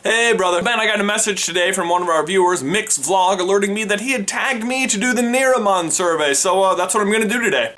Hey brother. Ben, I got a message today from one of our viewers, Mix Vlog, alerting me that he had tagged me to do the Nerimon Survey, so that's what I'm gonna do today.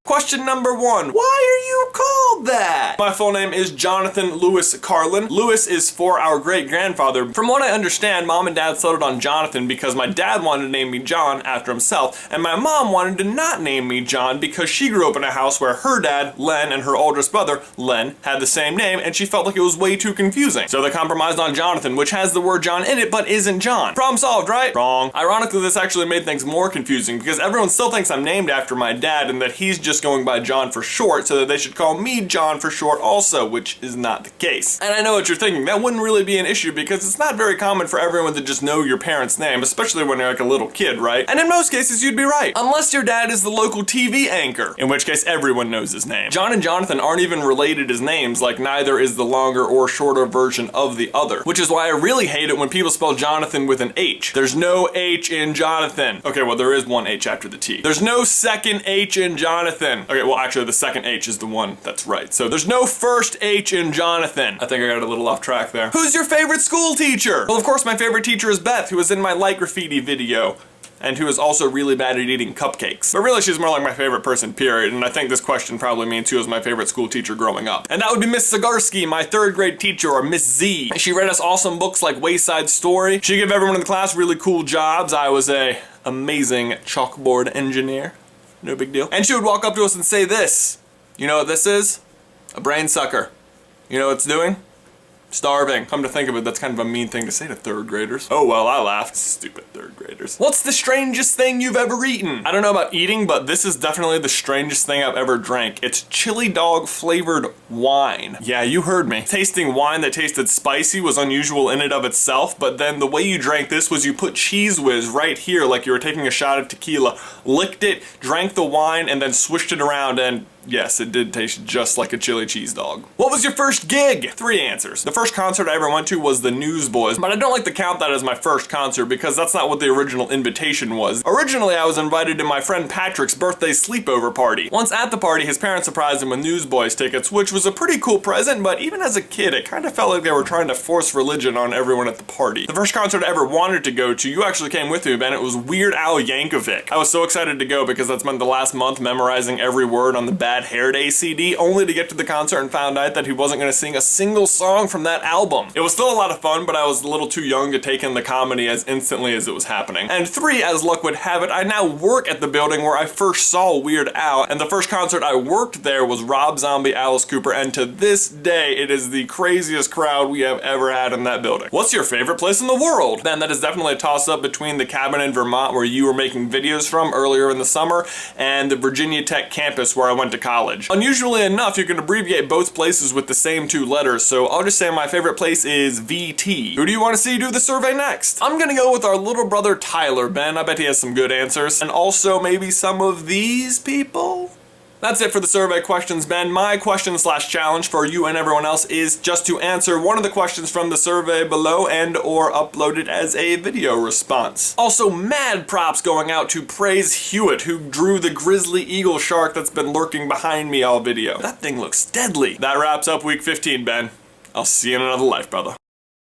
Question number 1. Why are you called that? My full name is Jonathan Lewis Carlin. Lewis is for our great-grandfather. From what I understand, Mom and Dad settled on Jonathan because my dad wanted to name me John after himself, and my mom wanted to not name me John because she grew up in a house where her dad, Len, and her oldest brother, Len, had the same name, and she felt like it was way too confusing. So they compromised on Jonathan, which has the word John in it, but isn't John. Problem solved, right? Wrong. Ironically, this actually made things more confusing because everyone still thinks I'm named after my dad and that he's just going by John for short, so that they should call me John for short also, which is not the case. And I know what you're thinking, that wouldn't really be an issue because it's not very common for everyone to just know your parent's name, especially when you're like a little kid, right? And in most cases, you'd be right. Unless your dad is the local TV anchor, in which case everyone knows his name. John and Jonathan aren't even related as names, like neither is the longer or shorter version of the other, which is why I really hate it when people spell Jonathan with an H. There's no H in Jonathan. Okay, well there is one H after the T. There's no second H in Jonathan. Okay, well actually the second H is the one that's right. So there's no first H in Jonathan. I think I got a little off track there. Who's your favorite school teacher? Well, of course my favorite teacher is Beth, who was in my light graffiti video, and who is also really bad at eating cupcakes. But really, she's more like my favorite person, period, and I think this question probably means who was my favorite school teacher growing up. And that would be Miss Zagarsky, my 3rd grade teacher, or Miss Z. She read us awesome books like Wayside Story. She gave everyone in the class really cool jobs. I was a amazing chalkboard engineer. No big deal. And she would walk up to us and say this. You know what this is? A brain sucker. You know what it's doing? Starving. Come to think of it, that's kind of a mean thing to say to 3rd graders. Oh well, I laughed. Stupid 3rd graders. What's the strangest thing you've ever eaten? I don't know about eating, but this is definitely the strangest thing I've ever drank. It's chili dog flavored wine. Yeah, you heard me. Tasting wine that tasted spicy was unusual in and of itself, but then the way you drank this was you put Cheese Whiz right here like you were taking a shot of tequila, licked it, drank the wine, and then swished it around, and yes, it did taste just like a chili cheese dog. What was your first gig? 3 answers. The first concert I ever went to was the Newsboys, but I don't like to count that as my first concert because that's not what the original invitation was. Originally, I was invited to my friend Patrick's birthday sleepover party. Once at the party, his parents surprised him with Newsboys tickets, which was a pretty cool present, but even as a kid, it kind of felt like they were trying to force religion on everyone at the party. The first concert I ever wanted to go to, you actually came with me, Ben, it was Weird Al Yankovic. I was so excited to go because that's spent the last month memorizing every word on the Bad Hair Day CD, only to get to the concert and found out that he wasn't going to sing a single song from that album. It was still a lot of fun, but I was a little too young to take in the comedy as instantly as it was happening. And 3, as luck would have it, I now work at the building where I first saw Weird Al, and the first concert I worked there was Rob Zombie, Alice Cooper, and to this day, it is the craziest crowd we have ever had in that building. What's your favorite place in the world? Ben, that is definitely a toss-up between the cabin in Vermont where you were making videos from earlier in the summer, and the Virginia Tech campus where I went to college. Unusually enough, you can abbreviate both places with the same 2 letters, so I'll just say my favorite place is VT. Who do you want to see do the survey next? I'm gonna go with our little brother Tyler, Ben. I bet he has some good answers. And also maybe some of these people? That's it for the survey questions, Ben. My question/challenge for you and everyone else is just to answer one of the questions from the survey below and or upload it as a video response. Also, mad props going out to Praise Hewitt, who drew the grizzly eagle shark that's been lurking behind me all video. That thing looks deadly. That wraps up week 15, Ben. I'll see you in another life, brother.